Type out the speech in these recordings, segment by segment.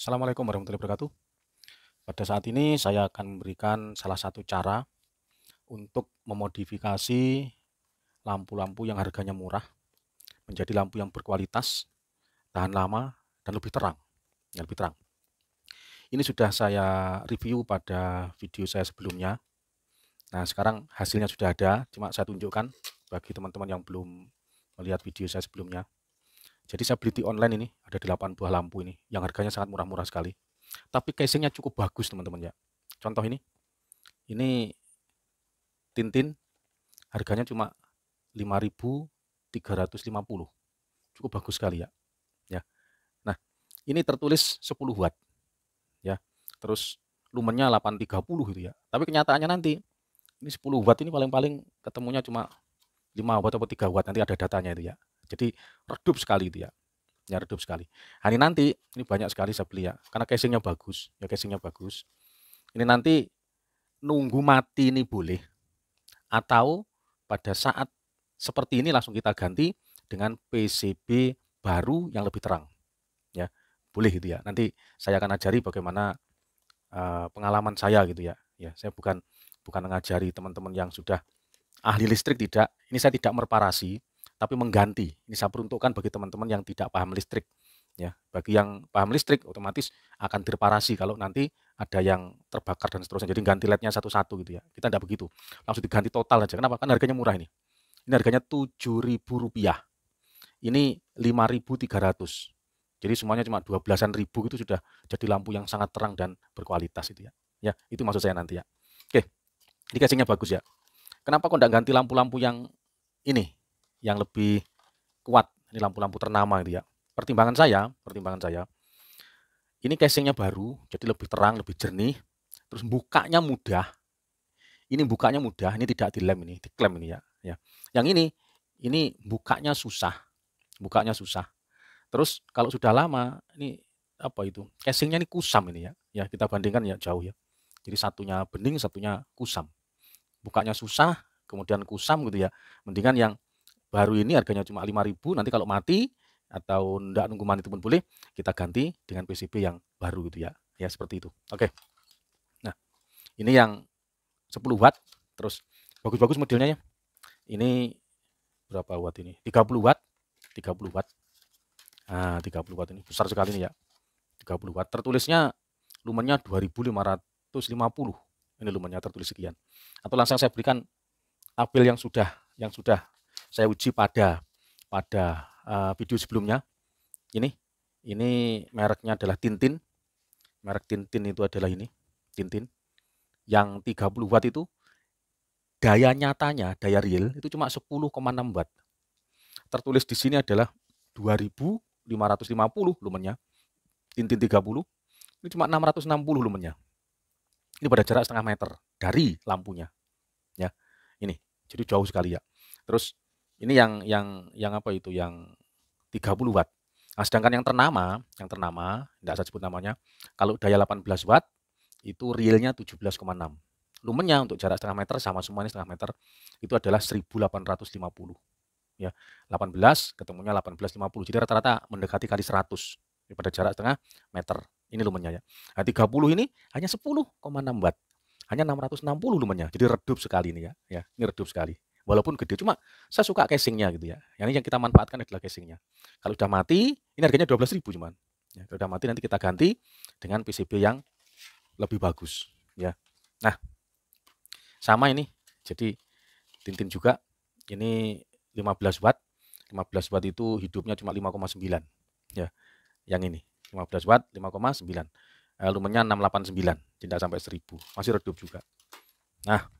Assalamualaikum warahmatullahi wabarakatuh. Pada saat ini saya akan memberikan salah satu cara untuk memodifikasi lampu-lampu yang harganya murah menjadi lampu yang berkualitas, tahan lama, dan lebih terang. Lebih terang. Ini sudah saya review pada video saya sebelumnya. Nah, sekarang hasilnya sudah ada, cuma saya tunjukkan bagi teman-teman yang belum melihat video saya sebelumnya. Jadi saya beli di online ini, ada 8 buah lampu ini, yang harganya sangat murah-murah sekali. Tapi casingnya cukup bagus teman-teman ya. Contoh ini Tintin harganya cuma 5.350. Cukup bagus sekali ya. Ya. Nah, ini tertulis 10 watt ya. Terus lumennya 830 gitu ya. Tapi kenyataannya nanti ini 10 watt ini paling-paling ketemunya cuma 5 watt atau 3 watt, nanti ada datanya itu ya. Jadi redup sekali itu ya. Ya, redup sekali. Nah, ini nanti ini banyak sekali saya beli ya, karena casingnya bagus, ya casingnya bagus. Ini nanti nunggu mati ini boleh, atau pada saat seperti ini langsung kita ganti dengan PCB baru yang lebih terang. Ya, boleh gitu ya. Nanti saya akan ajari bagaimana pengalaman saya gitu ya. Ya, saya bukan mengajari teman-teman yang sudah ahli listrik, tidak. Ini saya tidak mereparasi, tapi mengganti. Ini saya peruntukkan bagi teman-teman yang tidak paham listrik. Ya, bagi yang paham listrik otomatis akan direparasi kalau nanti ada yang terbakar dan seterusnya. Jadi ganti LED-nya satu-satu gitu ya. Kita tidak begitu. Langsung diganti total aja. Kenapa? Kan harganya murah ini. Ini harganya Rp7.000. Ini 5.300. Jadi semuanya cuma 12-an ribu itu sudah jadi lampu yang sangat terang dan berkualitas itu ya. Ya, itu maksud saya nanti ya. Oke, ini casingnya bagus ya. Kenapa kok enggak ganti lampu-lampu yang ini, yang lebih kuat? Ini lampu-lampu ternama itu ya. Pertimbangan saya, ini casingnya baru, jadi lebih terang, lebih jernih. Terus bukanya mudah. Ini bukanya mudah, ini tidak dilem ini, diklem ini ya. Ya. Yang ini bukanya susah, Terus kalau sudah lama, ini apa itu? Casingnya ini kusam ini ya. Ya, kita bandingkan ya jauh ya. Jadi satunya bening, satunya kusam. Bukanya susah, kemudian kusam gitu ya. Mendingan yang baru ini harganya cuma 5.000, nanti kalau mati atau enggak nunggu mati itu pun boleh, kita ganti dengan PCB yang baru gitu ya. Ya, seperti itu. Oke. Nah, ini yang 10 watt, terus bagus-bagus modelnya ya. Ini berapa watt ini? 30 watt. 30 watt. Nah, 30 watt ini besar sekali nih ya. 30 watt. Tertulisnya lumennya 2.550. Ini lumennya tertulis sekian. Atau langsung saya berikan tabel yang sudah saya uji pada video sebelumnya. Ini mereknya adalah Tintin. Merek Tintin itu adalah ini, Tintin. Yang 30 watt itu daya nyatanya, daya real itu cuma 10,6 watt. Tertulis di sini adalah 2.550 lumennya. Tintin 30 ini cuma 660 lumennya. Ini pada jarak setengah meter dari lampunya. Ya. Ini. Jadi jauh sekali ya. Terus ini yang apa itu? Yang 30 watt. Nah, sedangkan yang ternama, tidak saya sebut namanya, kalau daya 18 watt itu realnya 17,6. Lumennya untuk jarak setengah meter sama semuanya setengah meter itu adalah 1850. Ya, 18 ketemunya 1850. Jadi rata-rata mendekati kali 100 pada jarak setengah meter. Ini lumennya ya. Nah, 30 ini hanya 10,6 watt. Hanya 660 lumennya. Jadi redup sekali ini ya. Ya, ini redup sekali. Walaupun gede, cuma saya suka casingnya gitu ya. Yang kita manfaatkan adalah casingnya. Kalau sudah mati, ini harganya 12.000 cuman. Ya, kalau sudah mati nanti kita ganti dengan PCB yang lebih bagus ya. Nah, sama ini. Jadi Tintin juga ini 15 watt. 15 watt itu hidupnya cuma 5,9 ya. Yang ini 15 watt 5,9. Lumennya 689, tidak sampai 1000. Masih redup juga. Nah,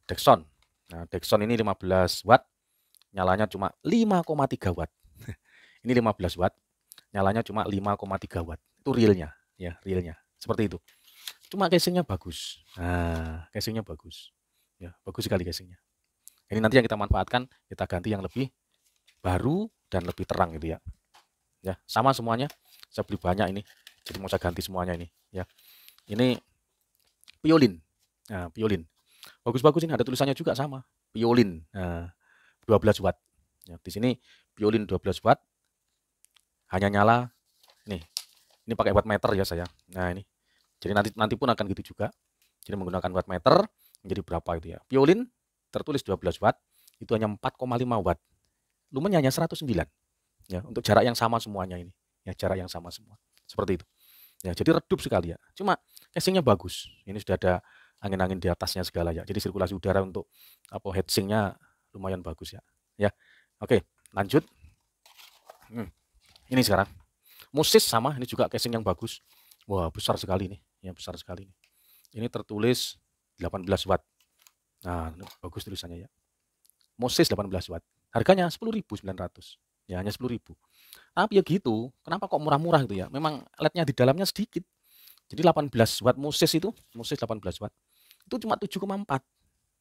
Dexon. Nah, Dexon ini 15 watt, nyalanya cuma 5,3 watt. Ini 15 watt, nyalanya cuma 5,3 watt. Itu realnya, ya, realnya. Seperti itu. Cuma casingnya bagus. Nah, casingnya bagus. Ya, bagus sekali casingnya. Ini nanti yang kita manfaatkan, kita ganti yang lebih baru dan lebih terang gitu ya. Ya, sama semuanya. Saya beli banyak ini. Jadi mau saya ganti semuanya ini, ya. Ini Piolin. Nah, Piolin. Bagus-bagus ini, ada tulisannya juga sama. Piolin. Nah, 12 watt. Ya, di sini Piolin 12 watt. Hanya nyala nih Ini pakai wattmeter ya saya. Nah, ini. Jadi nanti pun akan gitu juga. Jadi menggunakan wattmeter menjadi berapa itu ya. Violin tertulis 12 watt, itu hanya 4,5 watt. Lumennya hanya 109. Ya, untuk jarak yang sama semuanya ini. Ya, jarak yang sama semua. Seperti itu. Ya, jadi redup sekali ya. Cuma casingnya bagus. Ini sudah ada angin-angin di atasnya segala ya. Jadi sirkulasi udara untuk apa heatsinknya lumayan bagus ya. Ya. Oke, lanjut. Ini sekarang. Musis sama, ini juga casing yang bagus. Wah, besar sekali nih. Ya, besar sekali nih. Ini tertulis 18 watt. Nah, ini bagus tulisannya ya. Musis 18 watt. Harganya 10.900. Ya, hanya 10.000. Tapi ya gitu, kenapa kok murah-murah gitu ya? Memang LED-nya di dalamnya sedikit. Jadi 18 watt Musis 18 watt. Itu cuma 7,4.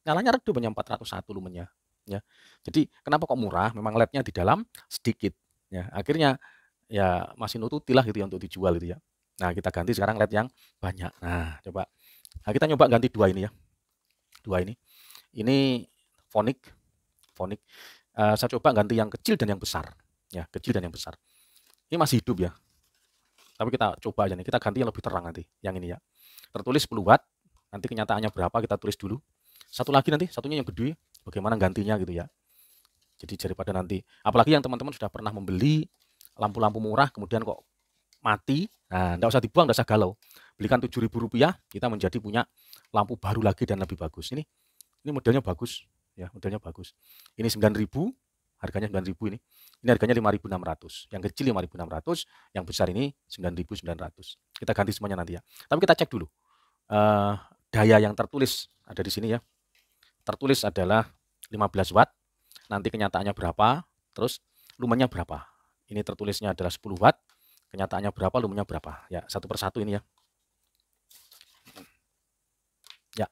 Nyalanya redup hanya 401 lumennya. Ya. Jadi kenapa kok murah? Memang LED-nya di dalam sedikit. Ya, akhirnya ya masih nututi lah gitu ya untuk dijual gitu ya. Nah, kita ganti sekarang LED yang banyak. Nah, coba. Nah, kita nyoba ganti dua ini ya. Dua ini. Ini Phonic. Saya coba ganti yang kecil dan yang besar. Ya, kecil dan yang besar. Ini masih hidup ya. Tapi kita coba aja nih. Kita ganti yang lebih terang nanti. Yang ini ya. Tertulis 10 watt. Nanti kenyataannya berapa kita tulis dulu. Satu lagi nanti, satunya yang gede. Bagaimana gantinya gitu ya. Jadi daripada nanti, apalagi yang teman-teman sudah pernah membeli lampu-lampu murah, kemudian kok mati, nah enggak usah dibuang, enggak usah galau. Belikan Rp7.000, kita menjadi punya lampu baru lagi dan lebih bagus. Ini modelnya bagus, ya modelnya bagus. Ini 9.000, harganya 9.000 ini. Ini harganya 5.600. Yang kecil 5.600, yang besar ini 9.900. Kita ganti semuanya nanti ya. Tapi kita cek dulu. Daya yang tertulis ada di sini ya. Tertulis adalah 15 watt. Nanti kenyataannya berapa, terus lumennya berapa. Ini tertulisnya adalah 10 watt, kenyataannya berapa, lumennya berapa. Ya, satu persatu ini ya. Ya,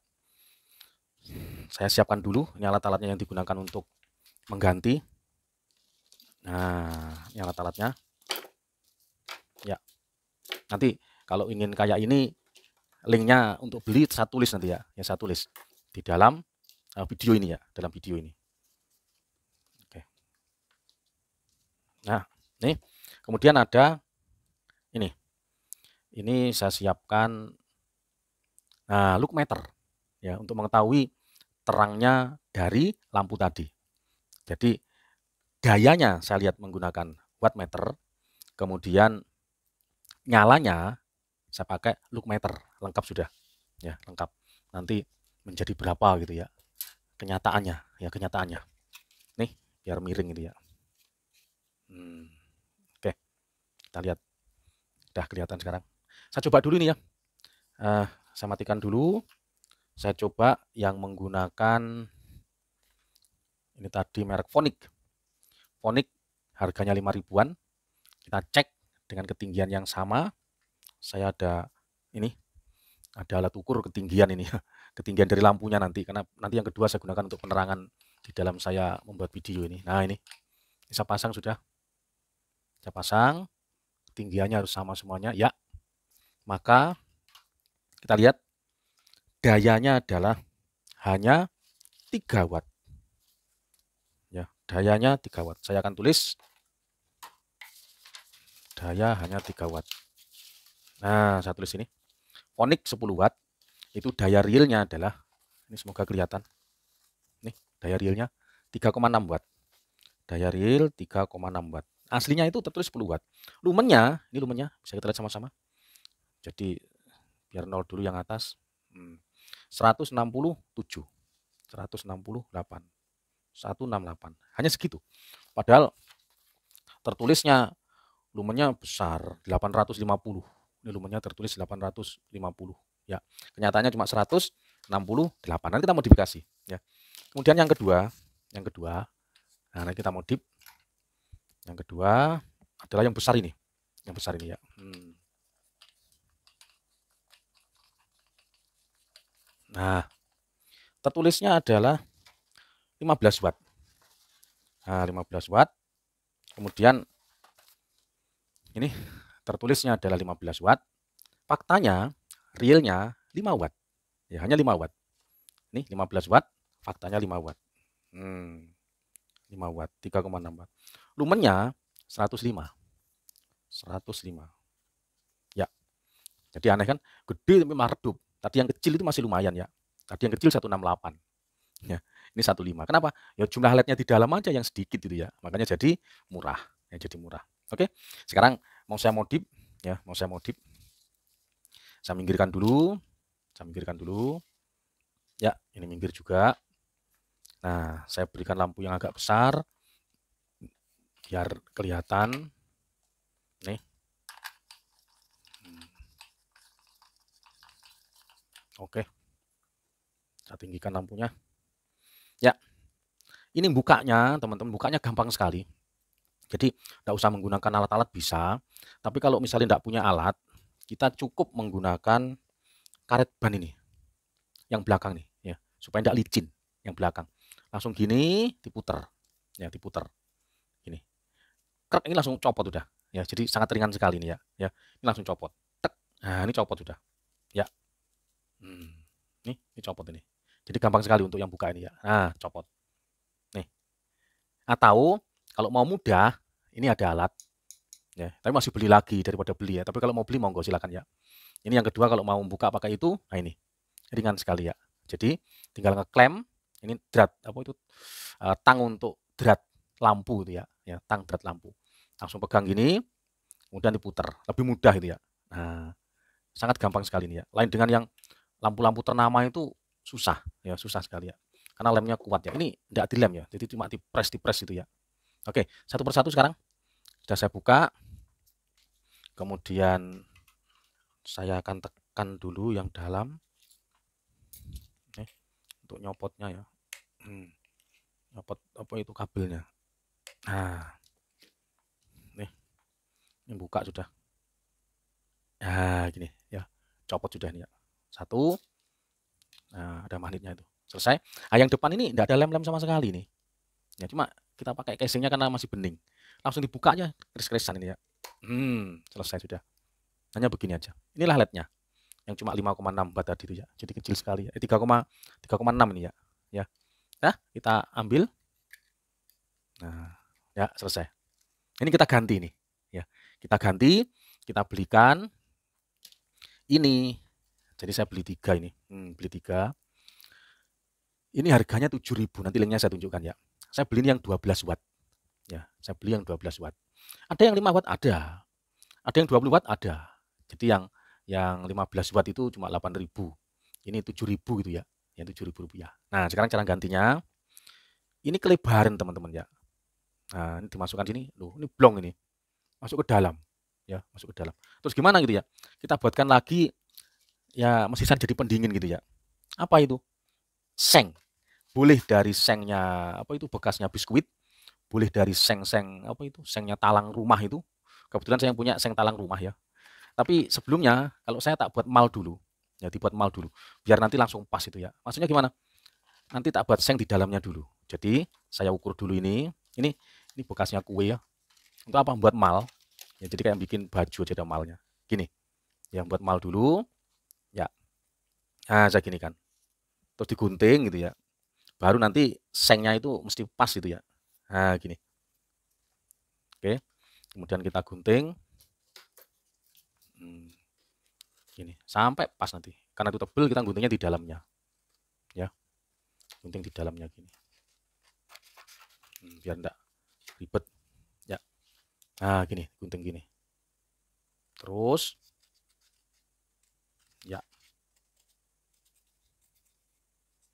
saya siapkan dulu ini alat-alatnya yang digunakan untuk mengganti. Nah, ini alat-alatnya. Ya, nanti kalau ingin kayak ini, linknya untuk beli saya tulis nanti ya. Ya, saya tulis di dalam video ini ya, dalam video ini. Nah, nih kemudian ada ini. Ini saya siapkan look meter ya untuk mengetahui terangnya dari lampu tadi. Jadi dayanya saya lihat menggunakan wattmeter, kemudian nyalanya saya pakai look meter, lengkap sudah. Ya, lengkap. Nanti menjadi berapa gitu ya. Kenyataannya. Nih, biar miring gitu ya. Oke, kita lihat. Udah kelihatan sekarang. Saya coba dulu ini ya. Saya matikan dulu. Saya coba yang menggunakan ini tadi merek Phonic. Phonic harganya 5 ribuan. Kita cek dengan ketinggian yang sama. Saya ada ini, ada alat ukur ketinggian ini, ketinggian dari lampunya nanti. Karena nanti yang kedua saya gunakan untuk penerangan di dalam saya membuat video ini. Nah ini saya pasang sudah. Saya pasang, ketinggiannya harus sama semuanya. Ya, maka kita lihat dayanya adalah hanya 3 watt. Ya, dayanya 3 watt. Saya akan tulis daya hanya 3 watt. Nah, saya tulis ini. Phonic 10 watt. Itu daya realnya adalah, ini semoga kelihatan. Nih, daya realnya 3,6 watt. Daya real 3,6 watt. Aslinya itu tertulis 10 watt. Lumennya, ini lumennya, bisa kita lihat sama-sama. Jadi, biar 0 dulu yang atas. 167. 168. 168. Hanya segitu. Padahal tertulisnya lumennya besar, 850. Ini lumennya tertulis 850 ya. Kenyataannya cuma 168. Nanti kita modifikasi ya. Kemudian yang kedua, nah nanti kita modif. Yang kedua adalah yang besar ini. Yang besar ini ya. Nah, tertulisnya adalah 15 watt. Nah, 15 watt. Kemudian ini tertulisnya adalah 15 watt. Faktanya, realnya 5 watt. Ya, hanya 5 watt. Ini 15 watt, faktanya 5 watt. 5 watt, 3,6 watt. Lumennya 105. 105. Jadi aneh kan, gede tapi malah redup. Tadi yang kecil itu masih lumayan ya. Tadi yang kecil 168. Ya, ini 15. Kenapa? Ya jumlah LED-nya di dalam aja yang sedikit itu ya. Makanya jadi murah. Ya, jadi murah. Oke. Sekarang mau saya modif ya, mau saya modif. Saya minggirkan dulu. Saya minggirkan dulu. Ya, ini minggir juga. Nah, saya berikan lampu yang agak besar biar kelihatan. Nih. Oke. Saya tinggikan lampunya. Ya. Ini bukanya, teman-teman, bukanya gampang sekali. Jadi, tidak usah menggunakan alat-alat bisa. Tapi kalau misalnya tidak punya alat, kita cukup menggunakan karet ban ini. Yang belakang nih, ya, supaya tidak licin yang belakang. Langsung gini, diputer. Ya, diputer. Gini. Krek, ini langsung copot udah. Ya, jadi sangat ringan sekali nih ya. Ya, ini langsung copot. Tek. Nah, ini copot sudah. Ya. Ini copot ini. Jadi gampang sekali untuk yang buka ini ya. Nah, copot. Nih. Atau kalau mau mudah, ini ada alat. Ya, tapi masih beli lagi daripada beli ya. Tapi kalau mau beli monggo silakan ya. Ini yang kedua kalau mau buka pakai itu, nah ini ringan sekali ya. Jadi tinggal ngeklem. Ini drat apa itu tang untuk drat lampu itu ya. Ya, tang drat lampu. Langsung pegang gini, kemudian diputer. Lebih mudah itu ya. Nah, sangat gampang sekali ini ya. Lain dengan yang lampu-lampu ternama itu susah ya, susah sekali ya. Karena lemnya kuat ya. Ini tidak dilem ya. Jadi cuma dipres itu ya. Oke, satu persatu sekarang sudah saya buka. Kemudian saya akan tekan dulu yang dalam. Nih, untuk nyopotnya ya. Nyopot apa itu kabelnya. Nah, nih, ini buka sudah. Nah, gini ya, copot sudah nih ya. Satu. Nah, ada magnetnya itu. Selesai. Nah, yang depan ini tidak ada lem-lem sama sekali nih. Ya, cuma kita pakai casingnya karena masih bening. Langsung dibuka aja, kris-krisan ini ya. Selesai sudah. Hanya begini aja. Inilah LED-nya. Yang cuma 5,6 watt tadi itu ya. Jadi kecil sekali ya. 3,6 ini ya. Ya. Nah, kita ambil. Nah, ya selesai. Ini kita ganti nih. Ya, kita ganti, kita belikan ini. Jadi saya beli 3 ini. Beli 3. Ini harganya 7.000. Nanti linknya saya tunjukkan ya. Saya beli ini yang 12 watt. Ya, saya beli yang 12 watt. Ada yang 5 watt ada. Ada yang 20 watt ada. Jadi yang 15 watt itu cuma 8.000. Ini 7.000 gitu ya. Yang 7.000 rupiah. Nah, sekarang cara gantinya. Ini kelebaran teman-teman ya. Nah, ini dimasukkan sini. Loh, ini blong ini. Masuk ke dalam. Ya, masuk ke dalam. Terus gimana gitu ya? Kita buatkan lagi ya mesisan jadi pendingin gitu ya. Apa itu? Seng. Boleh dari sengnya apa itu bekasnya biskuit, boleh dari seng-seng apa itu? Sengnya talang rumah itu. Kebetulan saya punya seng talang rumah ya. Tapi sebelumnya kalau saya tak buat mal dulu. Ya dibuat mal dulu. Biar nanti langsung pas itu ya. Maksudnya gimana? Nanti tak buat seng di dalamnya dulu. Jadi saya ukur dulu ini. Ini bekasnya kue ya. Untuk apa? Buat mal. Ya, jadi kayak bikin baju aja ada malnya. Gini. Ya buat mal dulu. Ya. Nah, saya gini kan. Terus digunting gitu ya. Baru nanti sengnya itu mesti pas gitu ya. Nah, gini. Oke. Kemudian kita gunting. Gini. Sampai pas nanti. Karena itu tebel kita guntingnya di dalamnya. Ya. Gunting di dalamnya gini. Biar enggak ribet. Ya. Nah, gini, gunting gini. Terus ya.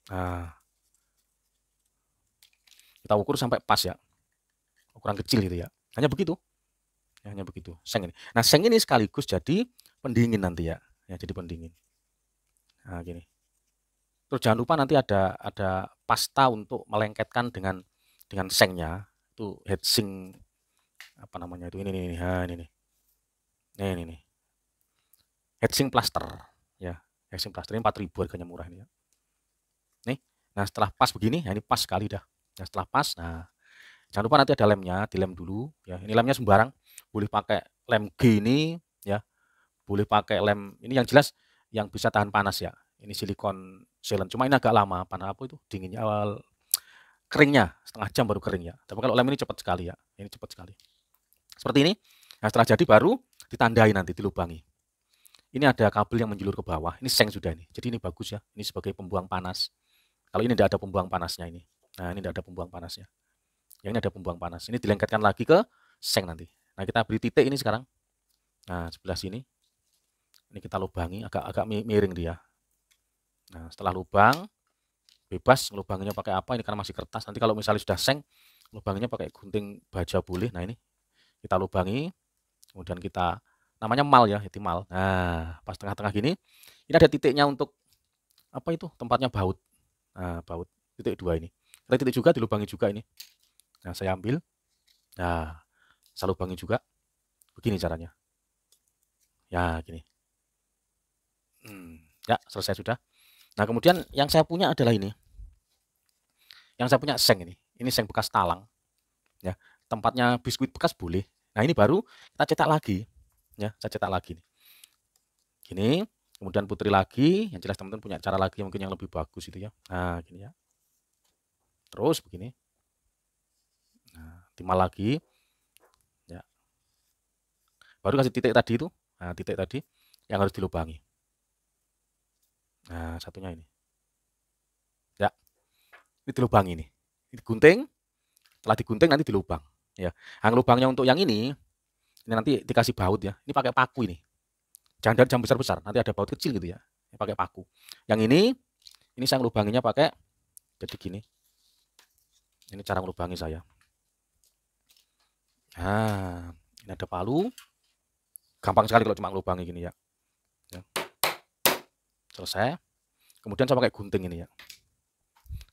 Nah. Kita ukur sampai pas ya. Ukuran kecil gitu ya. Hanya begitu. Ya, hanya begitu. Seng ini. Nah, seng ini sekaligus jadi pendingin nanti ya. Ya, jadi pendingin. Nah, gini. Terus jangan lupa nanti ada pasta untuk melengketkan dengan sengnya. Itu heatsink apa namanya itu? Ini nih. Nah, ini nih. Ini nih. Heatsink plaster ya. Heatsink plaster ini 4.000 harganya murah ini ya. Nih. Nah, setelah pas begini, ya ini pas sekali dah. Nah, setelah pas, nah jangan lupa nanti ada lemnya, dilem dulu ya. Ini lemnya sembarang. Boleh pakai lem G ini ya. Boleh pakai lem ini yang jelas yang bisa tahan panas ya. Ini silikon sealant. Cuma ini agak lama, panas apa itu? Dinginnya awal keringnya setengah jam baru kering ya. Tapi kalau lem ini cepat sekali ya. Ini cepat sekali. Seperti ini. Nah, setelah jadi baru ditandai nanti dilubangi. ini ada kabel yang menjulur ke bawah. Ini seng sudah ini. Jadi ini bagus ya. Ini sebagai pembuang panas. Kalau ini tidak ada pembuang panasnya ini. Nah, ini tidak ada pembuang panasnya. Yang ini ada pembuang panas. Ini dilengketkan lagi ke seng nanti. Nah, kita beri titik ini sekarang. Nah, sebelah sini. Ini kita lubangi, agak miring dia. Nah, setelah lubang, bebas lubanginya pakai apa, ini karena masih kertas. Nanti kalau misalnya sudah seng, lubanginya pakai gunting baja boleh. Nah, ini kita lubangi, kemudian kita, namanya mal ya, mal. Nah, pas tengah-tengah gini, ini ada titiknya untuk, apa itu, tempatnya baut. Nah, baut, titik 2 ini. Ada titik juga, dilubangi juga ini. Nah, saya ambil. Nah, saya lubangi juga. Begini caranya. Ya, gini. Ya, selesai sudah. Nah, kemudian yang saya punya adalah ini. Yang saya punya seng ini. Ini seng bekas talang. Ya, tempatnya biskuit bekas boleh. Nah, ini baru kita cetak lagi. Ya, saya cetak lagi nih. Gini, kemudian putri lagi. Yang jelas teman-teman punya cara lagi mungkin yang lebih bagus itu ya. Nah, gini ya. Terus begini. Nah, timal lagi. Ya. Baru kasih titik tadi itu. Nah, titik tadi yang harus dilubangi. Nah, satunya ini. Ya. Ini dilubangi nih. Ini digunting. Setelah digunting nanti dilubang. Ya. Nah, lubangnya untuk yang ini nanti dikasih baut ya. Ini pakai paku ini. Jangan jam besar-besar, nanti ada baut kecil gitu ya. Pakai paku. Yang ini saya ngelubanginya pakai jadi gini. Ini cara ngelubangi saya. Nah, ini ada palu. Gampang sekali kalau cuma ngelubangi gini ya. Selesai. Kemudian saya pakai gunting ini ya.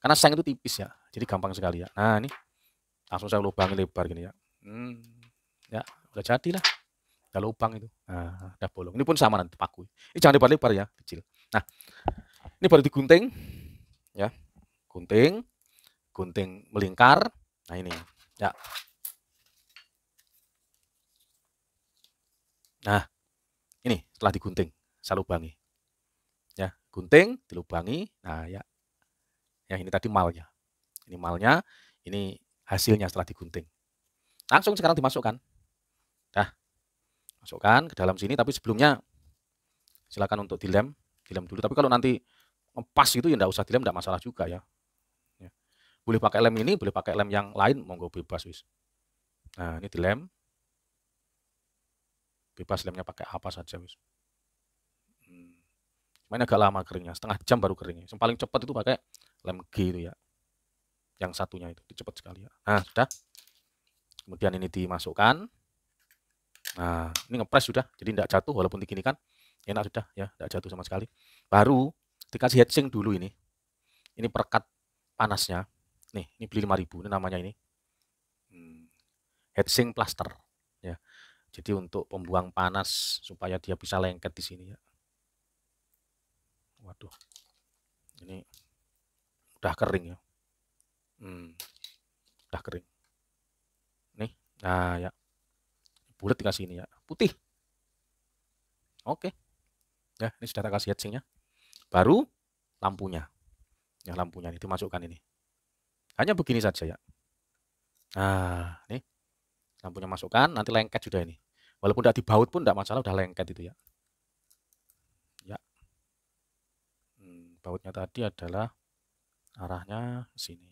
Karena seng itu tipis ya, jadi gampang sekali ya. Nah, ini langsung saya lubangi lebar gini ya. Ya, udah jadi lah. Udah lubang itu. Nah, udah bolong. Ini pun sama nanti paku. Ini jangan lebar-lebar ya, kecil. Nah, ini baru digunting. Ya, gunting melingkar. Nah, ini. Ya. Nah, ini setelah digunting, saya lubangi. Ya, gunting, dilubangi. Nah, ya. Ya, ini tadi malnya. Ini malnya, ini hasilnya setelah digunting. Langsung sekarang dimasukkan. Dah. Masukkan ke dalam sini, tapi sebelumnya silakan untuk dilem dulu. Tapi kalau nanti pas itu ya enggak usah dilem, enggak masalah juga ya. Ya. Boleh pakai lem ini, boleh pakai lem yang lain, monggo bebas wis. Nah, ini dilem. Bebas lemnya pakai apa saja wis. Main agak lama keringnya, setengah jam baru keringnya. Yang paling cepat itu pakai lem G itu ya. Yang satunya itu cepat sekali ya. Nah, sudah. Kemudian ini dimasukkan. Nah, ini ngepres sudah, jadi tidak jatuh walaupun diginikan. Enak sudah ya, tidak jatuh sama sekali. Baru dikasih heatsink dulu ini. Ini perekat panasnya. Nih, ini beli 5.000, ini namanya ini. Heatsink plaster ya. Jadi untuk pembuang panas supaya dia bisa lengket di sini ya. Waduh. Ini udah kering ya. Udah kering. Nih. Nah, ya. Bulat dikasih ini ya. Putih. Oke. Ya, ini sudah kasih heatsinknya. Baru lampunya. Ya, lampunya ini dimasukkan ini. Hanya begini saja ya. Nah, ini lampunya masukkan, nanti lengket sudah ini. Walaupun tidak dibaut pun tidak masalah, udah lengket itu ya. Ya. Bautnya tadi adalah arahnya sini.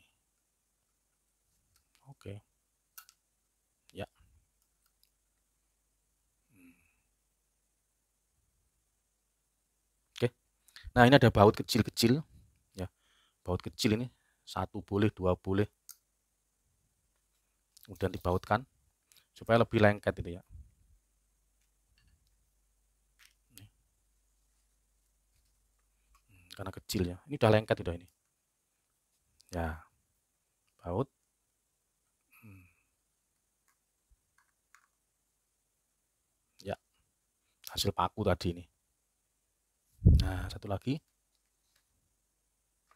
Oke. Ya. Oke. Nah, ini ada baut kecil-kecil ya. Baut kecil ini, 1 boleh, 2 boleh. Kemudian dibautkan supaya lebih lengket itu ya. Karena kecil ya. Ini udah lengket udah ini. Ya. Baut. Ya. Hasil paku tadi ini. Nah, satu lagi.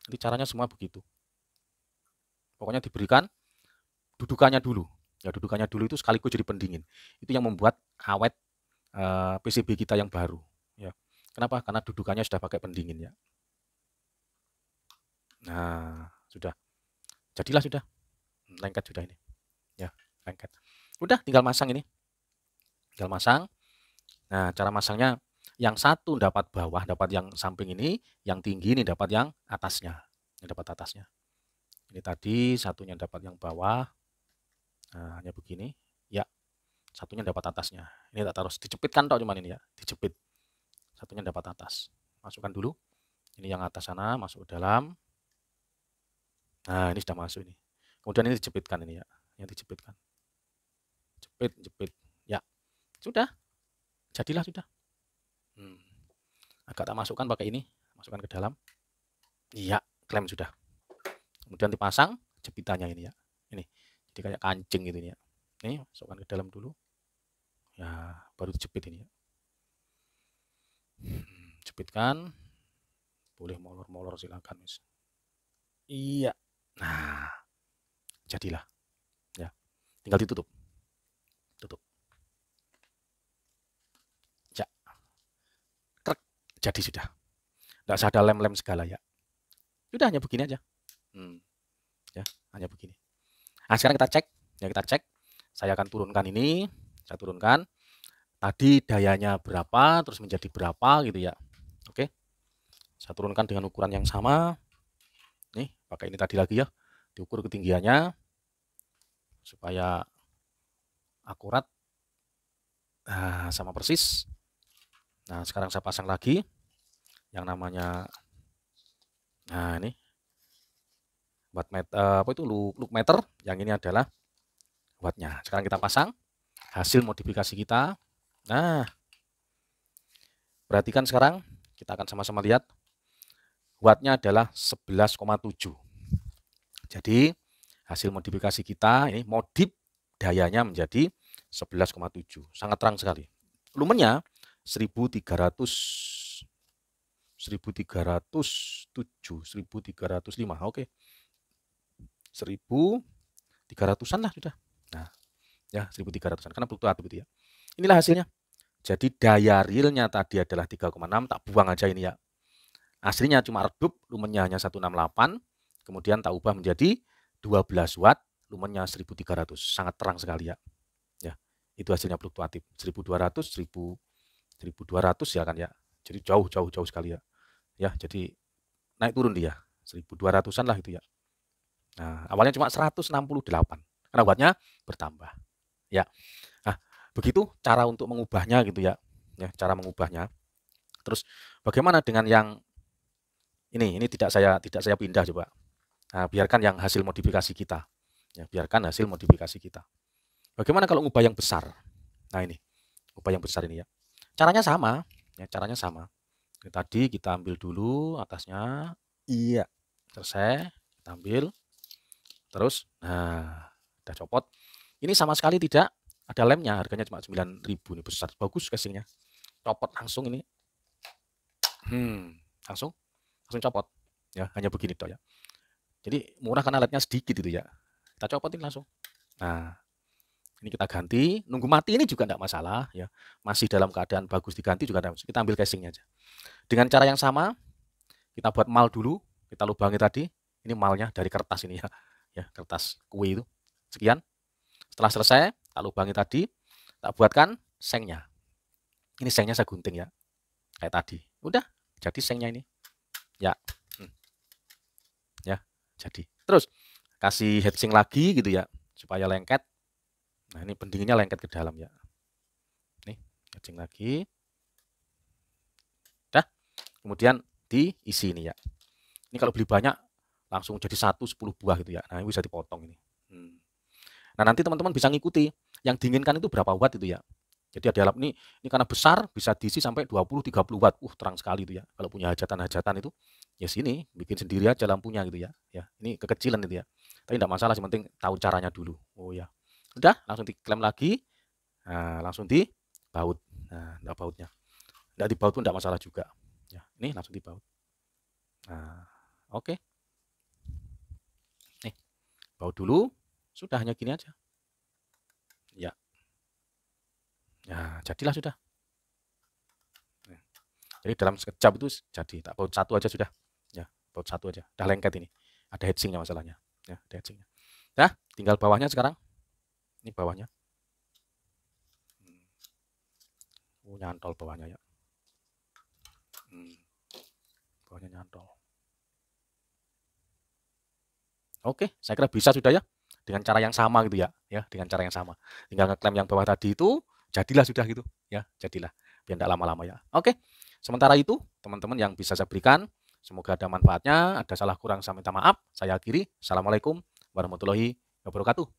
Nanti caranya semua begitu. Pokoknya diberikan dudukannya dulu. Ya, dudukannya dulu itu sekaligus jadi pendingin. Itu yang membuat awet PCB kita yang baru. Ya. Kenapa? Karena dudukannya sudah pakai pendingin ya. Nah, sudah. Jadilah sudah. Lengket sudah ini. Ya, lengket. Udah tinggal masang ini. Tinggal masang. Nah, cara masangnya Yang satu dapat bawah, dapat yang samping ini, yang tinggi ini dapat yang atasnya. Ini dapat atasnya. Ini tadi satunya dapat yang bawah. Nah, hanya begini. Ya, satunya dapat atasnya. Ini tak taruh, dicepitkan toh cuman ini ya, dijepit. Satunya dapat atas. Masukkan dulu. Ini yang atas sana masuk ke dalam. Nah, ini sudah masuk ini. Kemudian ini dijepitkan ini ya, yang dijepitkan. Jepit. Ya, sudah. Jadilah sudah. Agak tak masukkan pakai ini, masukkan ke dalam. Iya, klem sudah. Kemudian dipasang jepitannya ini ya. Ini. Jadi kayak kancing gitu ini ya. Ini masukkan ke dalam dulu. Ya, baru dijepit ini ya. Jepitkan. Boleh molor-molor silakan, Mas. Iya. Nah, jadilah. Ya. Tinggal ditutup. Tutup. Ya. Krek. Jadi sudah. Nggak usah ada lem-lem segala ya. Sudah hanya begini aja. Ya, hanya begini. Nah, sekarang kita cek. Ya, kita cek. Saya akan turunkan ini. Saya turunkan. Tadi dayanya berapa, terus menjadi berapa gitu ya. Oke. Saya turunkan dengan ukuran yang sama. Nih, pakai ini tadi lagi ya. Diukur ketinggiannya supaya akurat. Nah, sama persis. Nah, sekarang saya pasang lagi yang namanya, nah ini watt meter, apa itu, look meter. Yang ini adalah wattnya. Sekarang kita pasang hasil modifikasi kita. Nah, perhatikan sekarang, kita akan sama-sama lihat. Wattnya adalah 11,7. Jadi hasil modifikasi kita ini modif dayanya menjadi 11,7. Sangat terang sekali. Lumennya 1307, 1305. Oke. 1300-an lah sudah. Nah, ya 1300-an karena fluktuatif itu ya. Inilah hasilnya. Jadi daya realnya tadi adalah 3,6, tak buang aja ini ya. Aslinya cuma redup, lumennya hanya 168, kemudian tak ubah menjadi 12 watt, lumennya 1300. Sangat terang sekali ya. Ya, itu hasilnya fluktuatif. 1200, 1200 ya kan ya. Jadi jauh sekali ya. Ya, jadi naik turun dia. 1200-an lah itu ya. Nah, awalnya cuma 168 karena wattnya bertambah. Ya. Nah, begitu cara untuk mengubahnya gitu ya. Ya, cara mengubahnya. Terus bagaimana dengan yang ini tidak saya pindah coba. Nah, biarkan yang hasil modifikasi kita. Ya, biarkan hasil modifikasi kita. Bagaimana kalau ngubah yang besar? Nah, ini. Ubah yang besar ini ya. Caranya sama, ya, caranya sama. Tadi kita ambil dulu atasnya. Iya. Selesai, kita ambil. Terus, nah, udah copot. Ini sama sekali tidak ada lemnya, harganya cuma 9.000 ini, besar. Bagus casingnya. Copot langsung ini. Langsung copot. Ya, hanya begini toh ya. Jadi murah karena lednya sedikit itu ya. Kita copotin langsung. Nah, ini kita ganti, nunggu mati ini juga tidak masalah ya. Masih dalam keadaan bagus diganti juga tidak masalah. Kita ambil casingnya aja. Dengan cara yang sama, kita buat mal dulu, kita lubangi tadi. Ini malnya dari kertas ini ya. Ya, kertas kue itu. Sekian. Setelah selesai, tak lubangi tadi, tak buatkan sengnya. Ini sengnya saya gunting ya. Kayak tadi. Udah, jadi sengnya ini. Ya. Ya, jadi. Terus kasih heatsink lagi gitu ya, supaya lengket. Nah, ini pendinginnya lengket ke dalam ya. Nih, heatsink lagi. Dah. Kemudian diisi ini ya. Ini kalau beli banyak langsung jadi 10 buah gitu ya. Nah, ini bisa dipotong ini. Nah, nanti teman-teman bisa ngikuti yang diinginkan itu berapa watt itu ya. Jadi ada lampu ini karena besar bisa diisi sampai 20-30 watt. Terang sekali itu ya. Kalau punya hajatan-hajatan itu ya sini bikin sendiri aja lampunya gitu ya. Ya, ini kekecilan itu ya. Tapi tidak masalah, yang penting tahu caranya dulu. Oh ya. Udah, langsung diklem lagi. Nah, langsung dibaut. Nah, enggak bautnya. Enggak dibaut pun enggak masalah juga. Ya, ini langsung dibaut. Nah, oke. Nih, baut dulu. Sudah hanya gini aja. Ya. Ya, jadilah sudah. Jadi dalam sekejap itu jadi. Tak baut satu aja sudah. Ya, baut satu aja. Udah lengket ini. Ada heatsinknya masalahnya. Ya, ada heatsinknya. Nah, tinggal bawahnya sekarang. Ini bawahnya. Nyantol bawahnya ya. Bawahnya nyantol. Oke, saya kira bisa sudah ya. Dengan cara yang sama gitu ya, dengan cara yang sama. Tinggal ngeklaim yang bawah tadi itu, jadilah sudah gitu, ya, jadilah. Biar tidak lama-lama ya. Oke, sementara itu teman-teman yang bisa saya berikan, semoga ada manfaatnya, ada salah kurang saya minta maaf. Saya akhiri. Assalamualaikum warahmatullahi wabarakatuh.